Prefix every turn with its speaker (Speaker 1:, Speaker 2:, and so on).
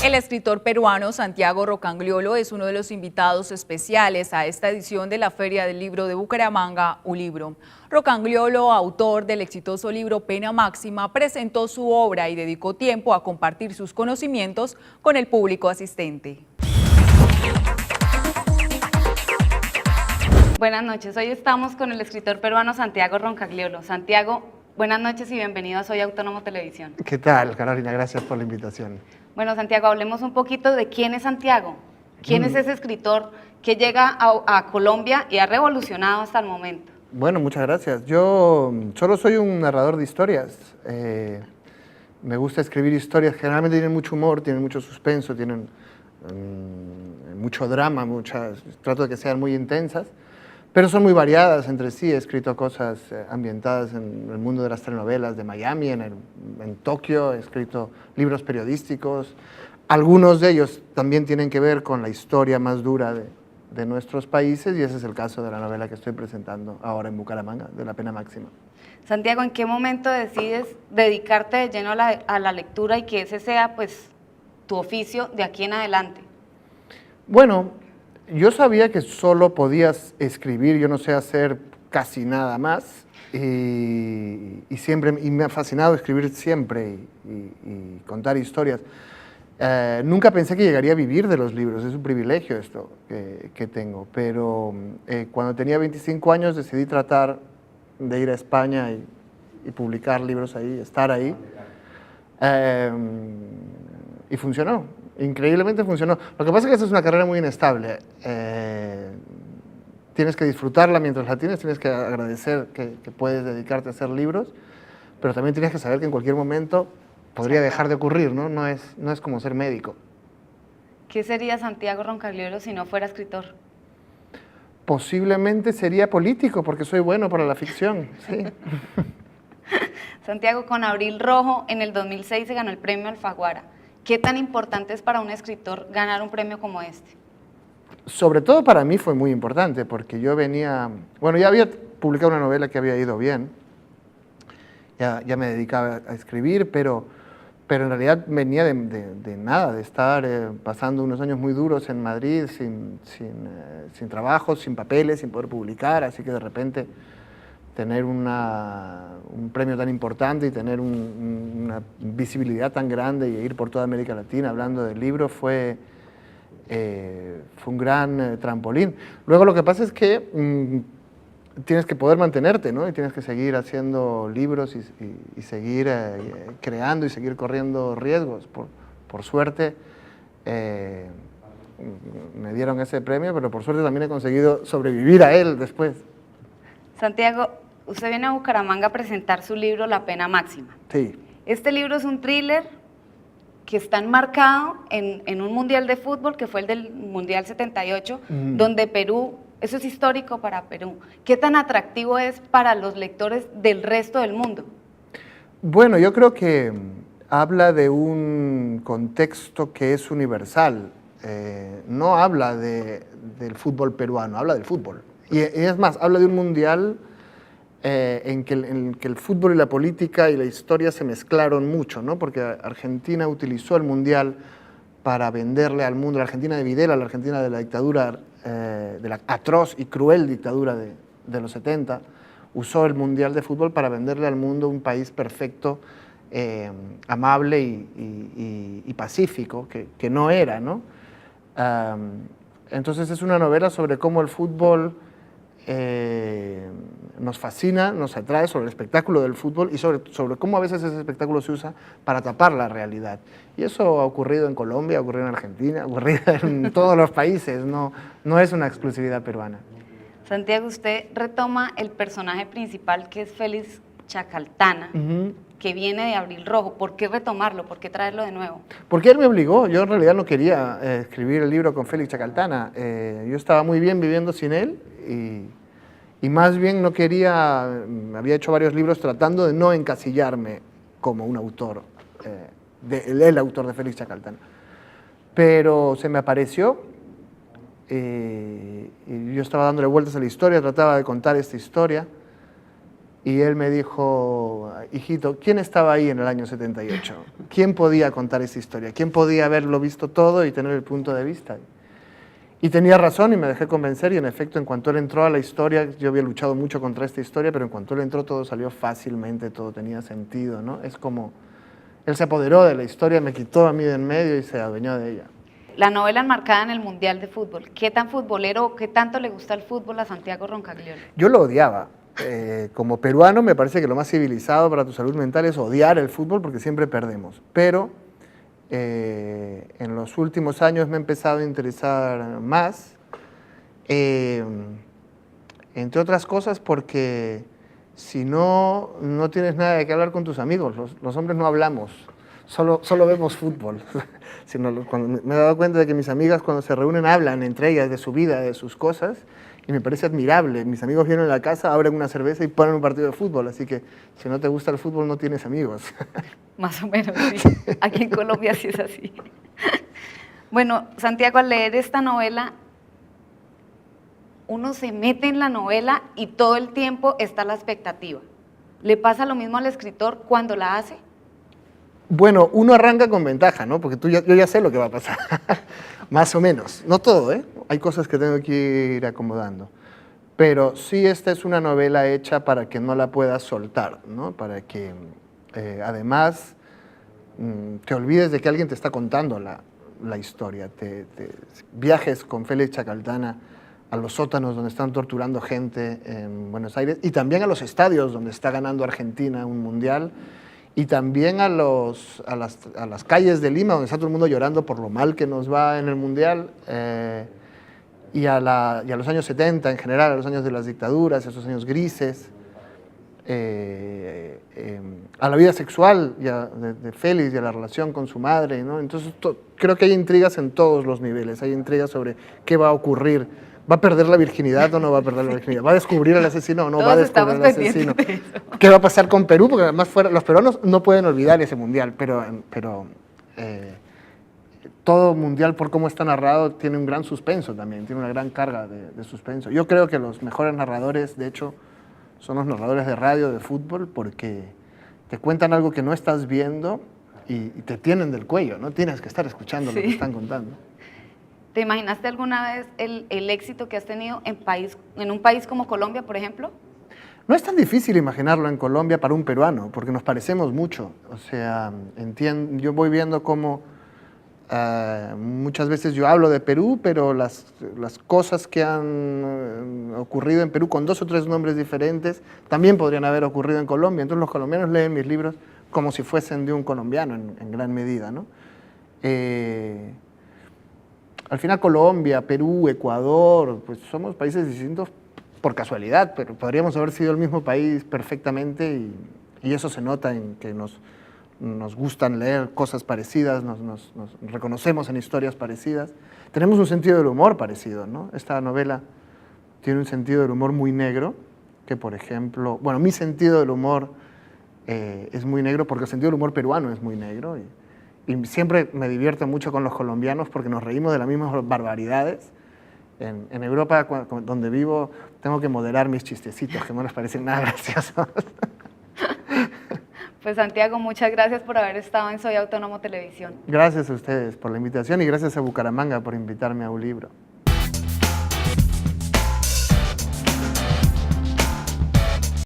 Speaker 1: El escritor peruano Santiago Rocagliolo es uno de los invitados especiales a esta edición de la Feria del Libro de Bucaramanga, ULibro. Rocagliolo, autor del exitoso libro Pena Máxima, presentó su obra y dedicó tiempo a compartir sus conocimientos con el público asistente.
Speaker 2: Buenas noches, hoy estamos con el escritor peruano Santiago Rocagliolo. Santiago, buenas noches y bienvenido a Soy Autónomo Televisión.
Speaker 3: ¿Qué tal, Carolina? Gracias por la invitación.
Speaker 2: Bueno, Santiago, hablemos un poquito de quién es Santiago. ¿Quién es ese escritor que llega a Colombia y ha revolucionado hasta el momento?
Speaker 3: Bueno, muchas gracias. Yo solo soy un narrador de historias. Me gusta escribir historias, generalmente tienen mucho humor, tienen mucho suspenso, tienen mucho drama, trato de que sean muy intensas, pero son muy variadas entre sí. He escrito cosas ambientadas en el mundo de las telenovelas de Miami, en Tokio, he escrito libros periodísticos. Algunos de ellos también tienen que ver con la historia más dura de nuestros países, y ese es el caso de la novela que estoy presentando ahora en Bucaramanga, de La Pena Máxima.
Speaker 2: Santiago, ¿en qué momento decides dedicarte de lleno a la lectura y que ese sea pues tu oficio de aquí en adelante? Bueno,
Speaker 3: yo sabía que solo podías escribir, yo no sé hacer casi nada más, y me ha fascinado escribir siempre y contar historias. Nunca pensé que llegaría a vivir de los libros, es un privilegio esto que tengo, pero cuando tenía 25 años decidí tratar de ir a España y publicar libros ahí, estar ahí, y funcionó. Increíblemente funcionó. Lo que pasa es que esta es una carrera muy inestable. Tienes que disfrutarla mientras la tienes que agradecer que puedes dedicarte a hacer libros, pero también tienes que saber que en cualquier momento podría dejar de ocurrir, ¿no? No es como ser médico.
Speaker 2: ¿Qué sería Santiago Rocagliolo si no fuera escritor?
Speaker 3: Posiblemente sería político, porque soy bueno para la ficción, sí.
Speaker 2: Santiago, con Abril Rojo en el 2006 se ganó el premio Alfaguara. ¿Qué tan importante es para un escritor ganar un premio como este?
Speaker 3: Sobre todo para mí fue muy importante, porque yo venía... Bueno, ya había publicado una novela que había ido bien, ya me dedicaba a escribir, pero en realidad venía de nada, de estar pasando unos años muy duros en Madrid, sin trabajo, sin papeles, sin poder publicar, así que de repente tener un premio tan importante y tener una visibilidad tan grande y ir por toda América Latina hablando del libro fue un gran trampolín. Luego lo que pasa es que tienes que poder mantenerte, ¿no? Y tienes que seguir haciendo libros y seguir creando y seguir corriendo riesgos. Por suerte me dieron ese premio, pero por suerte también he conseguido sobrevivir a él después.
Speaker 2: Santiago, usted viene a Bucaramanga a presentar su libro La Pena Máxima.
Speaker 3: Sí.
Speaker 2: Este libro es un thriller que está enmarcado en un mundial de fútbol, que fue el del Mundial 78, donde Perú, eso es histórico para Perú. ¿Qué tan atractivo es para los lectores del resto del mundo?
Speaker 3: Bueno, yo creo que habla de un contexto que es universal. No habla del fútbol peruano, habla del fútbol. Y es más, habla de un mundial en que el fútbol y la política y la historia se mezclaron mucho, ¿no? Porque Argentina utilizó el mundial para venderle al mundo, la Argentina de Videla, la Argentina de la dictadura, de la atroz y cruel dictadura de los 70, usó el mundial de fútbol para venderle al mundo un país perfecto, amable y pacífico, que no era, ¿no? Entonces es una novela sobre cómo el fútbol nos fascina, nos atrae, sobre el espectáculo del fútbol y sobre cómo a veces ese espectáculo se usa para tapar la realidad. Y eso ha ocurrido en Colombia, ha ocurrido en Argentina, ha ocurrido en todos los países, no es una exclusividad peruana.
Speaker 2: Santiago, usted retoma el personaje principal, que es Félix Chacaltana, que viene de Abril Rojo. ¿Por qué retomarlo? ¿Por qué traerlo de nuevo?
Speaker 3: Porque él me obligó. Yo en realidad no quería escribir el libro con Félix Chacaltana. Yo estaba muy bien viviendo sin él y más bien no quería, había hecho varios libros tratando de no encasillarme como un autor, el autor de Félix Chacaltana. Pero se me apareció y yo estaba dándole vueltas a la historia, trataba de contar esta historia Y él me dijo, hijito, ¿quién estaba ahí en el año 78? ¿Quién podía contar esa historia? ¿Quién podía haberlo visto todo y tener el punto de vista? Y tenía razón y me dejé convencer y en efecto en cuanto él entró a la historia, yo había luchado mucho contra esta historia, pero en cuanto él entró todo salió fácilmente, todo tenía sentido, ¿no? Es como, él se apoderó de la historia, me quitó a mí de en medio y se adueñó de ella.
Speaker 2: La novela enmarcada en el Mundial de Fútbol. ¿Qué tan futbolero o qué tanto le gusta el fútbol a Santiago Roncagliolo?
Speaker 3: Yo lo odiaba. Como peruano me parece que lo más civilizado para tu salud mental es odiar el fútbol porque siempre perdemos. Pero en los últimos años me he empezado a interesar más, entre otras cosas porque si no tienes nada de qué hablar con tus amigos, los hombres no hablamos, solo vemos fútbol. Cuando me he dado cuenta de que mis amigas cuando se reúnen hablan entre ellas de su vida, de sus cosas, y me parece admirable. Mis amigos vienen a la casa, abren una cerveza y ponen un partido de fútbol, así que si no te gusta el fútbol no tienes amigos.
Speaker 2: Más o menos, sí. Aquí en Colombia sí es así. Bueno, Santiago, al leer esta novela, uno se mete en la novela y todo el tiempo está la expectativa. ¿Le pasa lo mismo al escritor cuando la hace?
Speaker 3: Bueno, uno arranca con ventaja, ¿no? Porque yo ya sé lo que va a pasar, más o menos. No todo, ¿eh? Hay cosas que tengo que ir acomodando. Pero sí, esta es una novela hecha para que no la puedas soltar, ¿no? Para que, además, te olvides de que alguien te está contando la historia. Viajes con Félix Chacaltana a los sótanos donde están torturando gente en Buenos Aires y también a los estadios donde está ganando Argentina un mundial. Y también a las calles de Lima, donde está todo el mundo llorando por lo mal que nos va en el Mundial, y a los años 70 en general, a los años de las dictaduras, esos años grises, a la vida sexual de Félix y a la relación con su madre, ¿no? Entonces creo que hay intrigas en todos los niveles, hay intrigas sobre qué va a ocurrir. ¿Va a perder la virginidad o no va a perder la virginidad? ¿Va a descubrir al asesino o no va a descubrir al asesino? ¿Qué va a pasar con Perú? Porque además los peruanos no pueden olvidar ese mundial, pero todo mundial, por cómo está narrado, tiene un gran suspenso también, tiene una gran carga de suspenso. Yo creo que los mejores narradores, de hecho, son los narradores de radio, de fútbol, porque te cuentan algo que no estás viendo y te tienen del cuello, ¿no? Tienes que estar escuchando lo que están contando.
Speaker 2: ¿Te imaginaste alguna vez el éxito que has tenido en un país como Colombia, por ejemplo?
Speaker 3: No es tan difícil imaginarlo en Colombia para un peruano, porque nos parecemos mucho. O sea, yo voy viendo cómo muchas veces yo hablo de Perú, pero las cosas que han ocurrido en Perú con 2 o 3 nombres diferentes también podrían haber ocurrido en Colombia. Entonces los colombianos leen mis libros como si fuesen de un colombiano en gran medida, ¿no? Al final Colombia, Perú, Ecuador, pues somos países distintos por casualidad, pero podríamos haber sido el mismo país perfectamente y eso se nota en que nos gustan leer cosas parecidas, nos reconocemos en historias parecidas. Tenemos un sentido del humor parecido, ¿no? Esta novela tiene un sentido del humor muy negro, que por ejemplo, bueno, mi sentido del humor es muy negro porque el sentido del humor peruano es muy negro y siempre me divierto mucho con los colombianos porque nos reímos de las mismas barbaridades. En Europa, donde vivo, tengo que moderar mis chistecitos, que no les parecen nada graciosos.
Speaker 2: Pues Santiago, muchas gracias por haber estado en Soy Autónomo Televisión.
Speaker 3: Gracias a ustedes por la invitación y gracias a Bucaramanga por invitarme a un libro.